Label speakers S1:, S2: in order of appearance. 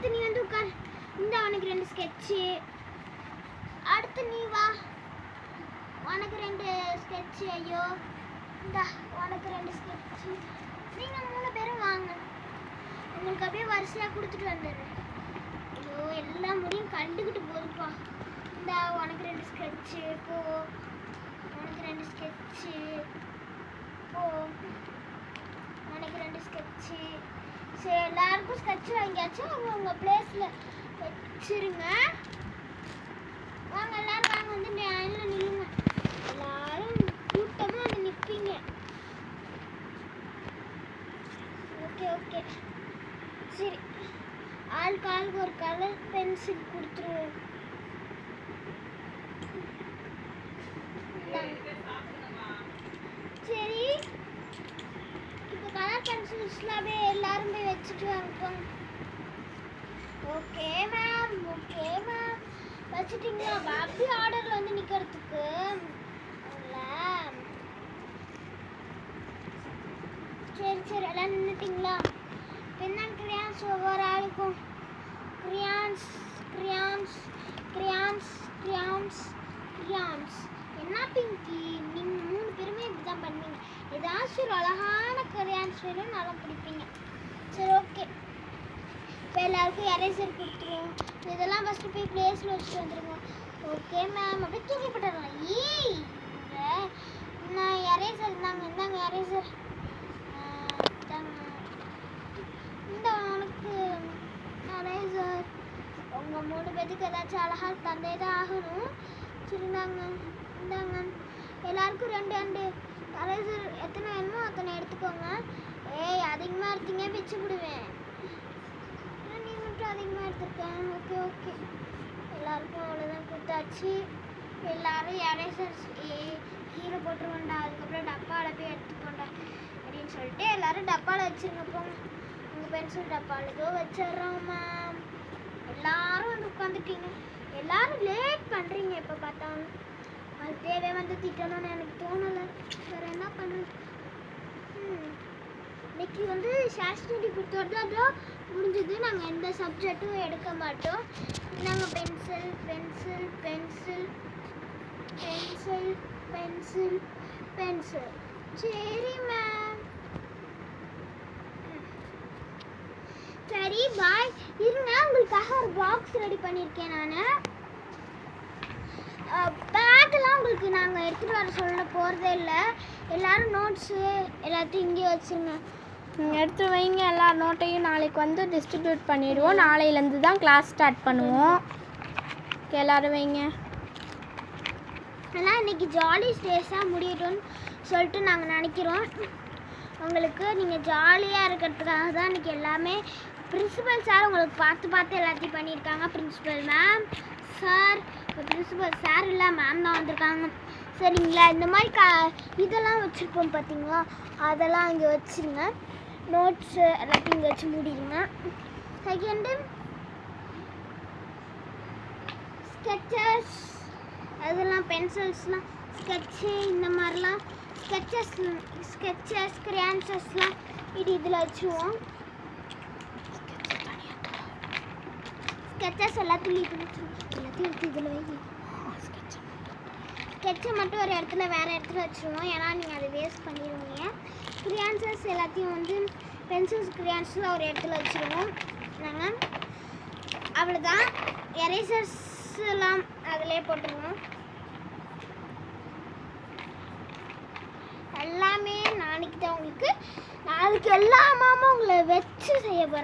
S1: அடுத்து நீ வந்து உட்கார். இந்த உனக்கு 2 ஸ்கெட்சு. அடுத்து நீ வா, உனக்கு 2 ஸ்கெட்சு. ஐயோ இந்த உனக்கு 2 ஸ்கெட்சு. நீங்கள் 3 பேரும் வாங்க, உங்களுக்கு அப்படியே வரிசையாக கொடுத்துட்டு வந்துடுறேன். ஐயோ எல்லா முடியும் கண்டுக்கிட்டு போகுதுப்பா. இந்த உனக்கு 2 ஸ்கெட்சு. போ, உனக்கு 2 ஸ்கெட்சு. போ, உனக்கு 2 ஸ்கெட்சு. சரி, எல்லாருக்கும் ஸ்கெட்சு வாங்கியாச்சும் அவங்க உங்கள் பிளேஸில் வச்சுருங்க. வாங்க எல்லாரும் வாங்க, வந்து லைனில் நில்லுங்க. எல்லாரும் கூட்டமாக வந்து நிற்பீங்க. ஓகே ஓகே சரி, ஆளுக்கு ஒரு கலர் பென்சில் கொடுத்துருவோம். சரி, இப்போ கலர் பென்சில்ஸ்லாமே எல்லாரும் போய் வச்சுட்டு வாங்க. Okay ma'am, okay ma'am. வச்சுட்டிங்களா? அப்படி ஆர்டரில் வந்து நிற்கிறதுக்கு சரி சரி, எல்லாம் நின்றுட்டிங்களா? பென் அண்ட் கிரியான்ஸ் ஒவ்வொரு ஆளுக்கும். Crayons crayons crayons crayons crayons. என்ன பிங்கி, நீங்கள் 3 பேருமே இப்படி தான் பண்ணுவீங்க. ஏதாச்சும் ஒரு அழகான கிரியான்ஸ் வேணும், நல்லா பிடிப்பீங்க. சரி ஓகே, இப்போ எல்லாருக்கும் எரேசர் கொடுத்துருவோம். இதெல்லாம் ஃபஸ்ட்டு போய் பிளேஸில் வச்சுட்டு வந்துடுங்க. Okay ma'am. அப்படியே தூக்கி போட்டுடலாம். ஏய் நான் எரேசர் இந்தாங்க எரேசர். இந்த உனக்கு எரேசர். உங்கள் 3 பேருக்கு ஏதாச்சும் அழகாக தந்தே தான் ஆகணும். சரி இந்தாங்க. எல்லாருக்கும் 2 எரேசர் எத்தனை வேணுமோ அத்தனை எடுத்துக்கோங்க. ஏய் அதிகமாக எடுத்தீங்க பிச்சு விடுவேன். நீ மட்டும் அதிகமாக எடுத்துருக்கேன். ஓகே ஓகே, எல்லாருக்கும் அவ்வளோதான் கொடுத்தாச்சு. எல்லாரும் எரேசர்ஸ் ஹீரோ போட்டுருவோண்டா. அதுக்கப்புறம் டப்பாவில் போய் எடுத்துக்கோண்டா அப்படின்னு சொல்லிட்டு எல்லாரும் டப்பாவில் வச்சுருங்க. போங்க, உங்கள் பென்சில் டப்பாலுக்கோ வச்சிட்றோம் மேம். எல்லாரும் வந்து உட்காந்துட்டீங்க. எல்லாரும் லேட் பண்ணுறீங்க. இப்போ பார்த்தாலும் அது தேவை வந்து திட்டணும்னு எனக்கு தோணலை. வேறு என்ன பண்ணுறது? இன்னைக்கு வந்து சாஸ்திரி கொடுத்தோடு தான் முடிஞ்சது. நாங்கள் எந்த சப்ஜெக்டும் எடுக்க மாட்டோம். நாங்கள் pencil pencil pencil pencil pencil pencil. சரி மேம், சரி பாய். இருங்க, உங்களுக்காக ஒரு பாக்ஸ் ரெடி பண்ணியிருக்கேன் நான். பேக்கெல்லாம் உங்களுக்கு நாங்கள் எடுத்துகிட்டு வர சொல்ல போகிறதே இல்லை. எல்லோரும் நோட்ஸு எல்லாத்தையும் இங்கே வச்சுருங்க.
S2: எடுத்து வைங்க. எல்லா நோட்டையும் நாளைக்கு வந்து டிஸ்ட்ரிபியூட் பண்ணிடுவோம். நாளையிலேருந்து தான் கிளாஸ் ஸ்டார்ட் பண்ணுவோம். எல்லோரும் வைங்க.
S1: ஆனால் இன்றைக்கி ஜாலி ஸ்டேஸாக முடியட்டும்னு சொல்லிட்டு நாங்கள் நினைக்கிறோம். உங்களுக்கு நீங்கள் ஜாலியாக இருக்கிறதுக்காக தான் இன்றைக்கி எல்லாமே. பிரின்சிபல் சார் உங்களுக்கு பார்த்து எல்லாத்தையும் பண்ணியிருக்காங்க. Principal ma'am sir, principal sir இல்லை மேம் தான் வந்திருக்காங்க. சரிங்களா? இந்த மாதிரி இதெல்லாம் வச்சுருப்போம் பார்த்தீங்களா, அதெல்லாம் இங்கே வச்சுருங்க. நோட்ஸு எல்லாத்தையும் இங்கே வச்சு முடியுங்க. செகண்டு ஸ்கெச்சஸ், அதெல்லாம் பென்சில்ஸ்லாம் ஸ்கெட்சு இந்த மாதிரிலாம் ஸ்கெச்சஸ் கிரியான்சஸ்லாம் இதில் வச்சுருவோம். ஸ்கெச்சஸ் எல்லாத்தையும் இதில் வை. ஸ்கெட்சை மட்டும் ஒரு இடத்துல வேறு இடத்துல வச்சுருவோம். ஏன்னா நீங்கள் அதை வேஸ்ட் பண்ணிடுவீங்க. கிரியான்சஸ் எல்லாத்தையும் வந்து பென்சில்ஸ் கிரியான்ஸில் ஒரு இடத்துல வச்சுருவோம் நாங்கள். அவ்வளோதான். எரேசர்ஸ் எல்லாம் அதிலே போட்டுருவோம். எல்லாமே நாளைக்கு தான் உங்களுக்கு. நாளைக்கு எல்லா மாமா உங்களை வச்சு செய்ய போகிறேன்.